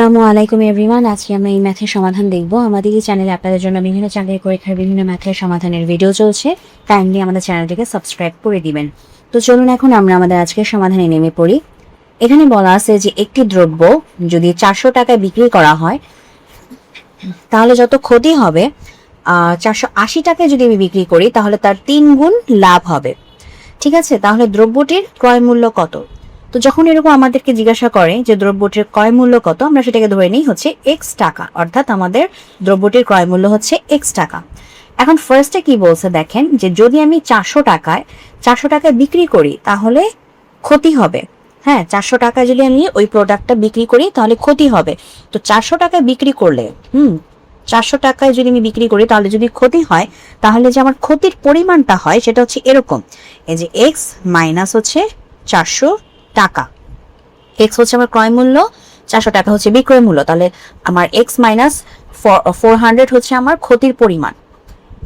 আসসালামু আলাইকুম এভরিওয়ান। আজকে আমরা এই ম্যাথের সমাধান দেখব। আমাদের এই চ্যানেলে আপনাদের জন্য বিভিন্ন চাকরির পরীক্ষার বিভিন্ন ম্যাথের সমাধানের ভিডিও চলছে। কাইন্ডলি আমাদের চ্যানেলটিকে সাবস্ক্রাইব করে দিবেন। তো চলুন এখন আমরা আমাদের আজকের সমাধানে নেমে পড়ি। এখানে বলা আছে যে একটি দ্রব্য যদি 400 টাকায় বিক্রি করা হয় তাহলে যত ক্ষতি হবে 480 টাকায় যদি আমি বিক্রি করি তাহলে তার 3 গুণ লাভ হবে। ঠিক আছে, তাহলে দ্রব্যটির ক্রয় মূল্য কত? তো যখন এরকম আমাদেরকে জিজ্ঞাসা করে যে দ্রব্যটির ক্রয় মূল্য কত, আমরা সেটাকে ধরে নিই হচ্ছে এক্স টাকা, অর্থাৎ আমাদের দ্রব্যটির ক্রয় মূল্য হচ্ছে এক্স টাকা। এখন ফার্স্টে কি বলছে দেখেন, যে যদি আমি 400 টাকায় বিক্রি করি তাহলে ক্ষতি হবে। হ্যাঁ, 400 টাকায় যদি আমি ওই প্রোডাক্টটা বিক্রি করি তাহলে ক্ষতি হবে। তো 400 টাকায় বিক্রি করলে 400 টাকায় যদি আমি বিক্রি করি তাহলে যদি ক্ষতি হয় তাহলে যে আমার ক্ষতির পরিমাণটা হয় সেটা হচ্ছে এরকম, এই যে এক্স মাইনাস হচ্ছে 400 টাকা। এক্স হচ্ছে আমার ক্রয় মূল্য, 400 টাকা হচ্ছে বিক্রয় মূল্য, তাহলে আমার এক্স মাইনাস 400 হচ্ছে আমার ক্ষতির পরিমাণ।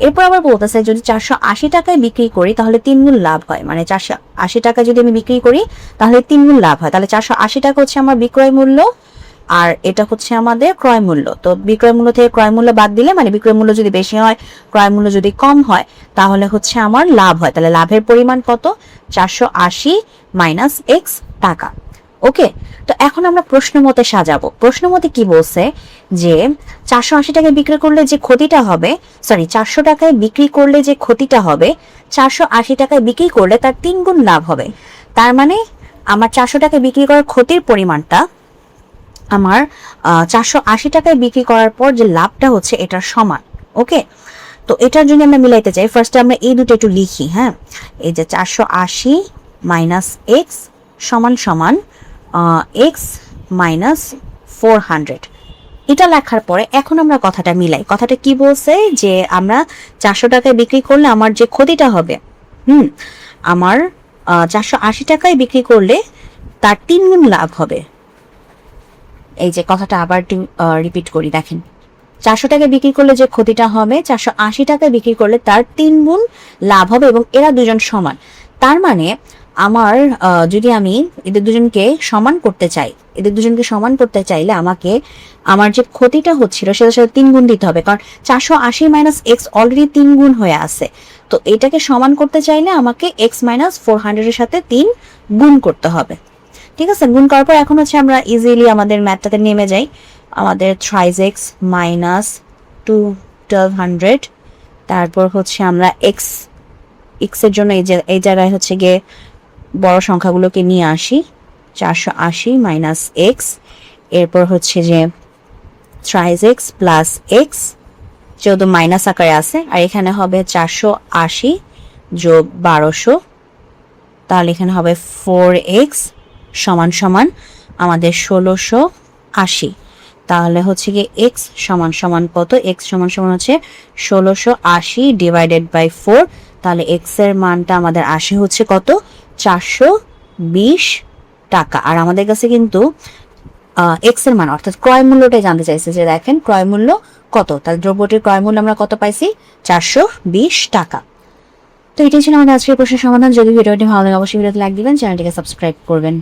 এরপর আবার বলতেছে যদি 480 টাকায় বিক্রি করি তাহলে 3 গুণ লাভ হয়, মানে 480 টাকা যদি আমি বিক্রি করি তাহলে 3 গুণ লাভ হয়। তাহলে 480 টাকা হচ্ছে আমার বিক্রয় মূল্য আর এটা হচ্ছে আমাদের ক্রয় মূল্য। তো বিক্রয় মূল্য থেকে ক্রয় মূল্য বাদ দিলে, মানে বিক্রয় মূল্য যদি বেশি হয় ক্রয় মূল্য যদি কম হয় তাহলে হচ্ছে আমার লাভ হয়। তাহলে লাভের পরিমাণ কত? 480 মাইনাস এক্স টাকা। ওকে, তো এখন আমরা প্রশ্ন মতে সাজাবো। প্রশ্ন মতে কি বলছে যে 480 টাকায় বিক্রি করলে যে ক্ষতিটা হবে, 400 টাকায় বিক্রি করলে যে ক্ষতিটা হবে 480 টাকায় বিক্রি করলে তার 3 গুণ লাভ হবে। তার মানে আমার 400 টাকায় বিক্রি করার ক্ষতির পরিমাণটা আমার 480 টাকায় বিক্রি করার পর যে লাভটা হচ্ছে এটার সমান। ওকে, তো এটার জন্য আমরা মিলাইতে চাই, ফার্স্টে আমরা এই দুটো একটু লিখি। হ্যাঁ, এই যে 480 মাইনাস এক্স সমান সমান এক্স মাইনাস 400। এটা লেখার পরে এখন আমরা কথাটা মিলাই। কথাটা কি বলছে যে আমরা 400 টাকায় বিক্রি করলে আমার যে ক্ষতিটা হবে, আমার 480 টাকায় বিক্রি করলে তার 3 গুণ লাভ হবে। এই যে কথাটা আবার রিপিট করি, দেখেন 400 টাকায় বিক্রি করলে যে ক্ষতিটা হবে 480 টাকায় বিক্রি করলে তার 3 গুণ লাভ হবে এবং এরা দুজন সমান। তার মানে আমার যদি আমি এদের দুজনকে সমান করতে চাইলে আমাকে আমার যে ক্ষতিটা হচ্ছিল সেটার সাথে 3 গুণ দিতে হবে, কারণ 480 মাইনাস এক্স অলরেডি 3 গুণ হয়ে আছে। তো এটাকে সমান করতে চাইলে আমাকে এক্স মাইনাস 400 এর সাথে 3 গুণ করতে হবে। ঠিক আছে, গুণ করার পর এখন হচ্ছে আমরা ইজিলি আমাদের ম্যাথটাতে নেমে যাই। আমাদের 3x মাইনাস 1200, তারপর হচ্ছে আমরা এক্স এর জন্য এই জায়গায় হচ্ছে গিয়ে বড় সংখ্যাগুলোকে নিয়ে আসি, 480 মাইনাস এক্স, এরপর হচ্ছে যে 3x প্লাস এক্স, যেহেতু মাইনাস আকারে আছে, আর এখানে হবে 480 যোগ 1200, তাহলে এখানে হবে 4x সমান সমান আমাদের 1680। তাহলে হচ্ছে কি x সমান সমান কত? x সমান সমান হচ্ছে 1680 ডিভাইডেড বাই 4। তাহলে x এর মানটা আমাদের আসে হচ্ছে কত? 420 টাকা। আর আমাদের কাছে কিন্তু x এর মান অর্থাৎ ক্রয় মূল্যটাই জানতে চাইছে, যে দেখেন ক্রয় মূল্য কত। তাহলে দ্রব্যটির ক্রয় মূল্য আমরা কত পাইছি? 420 টাকা। তো এটাই ছিল আমাদের আজকের প্রশ্নের সমাধান। যদি ভিডিওটি ভালো লাগে অবশ্যই ভিডিওতে লাইক দিবেন, চ্যানেলটিকে সাবস্ক্রাইব করবেন।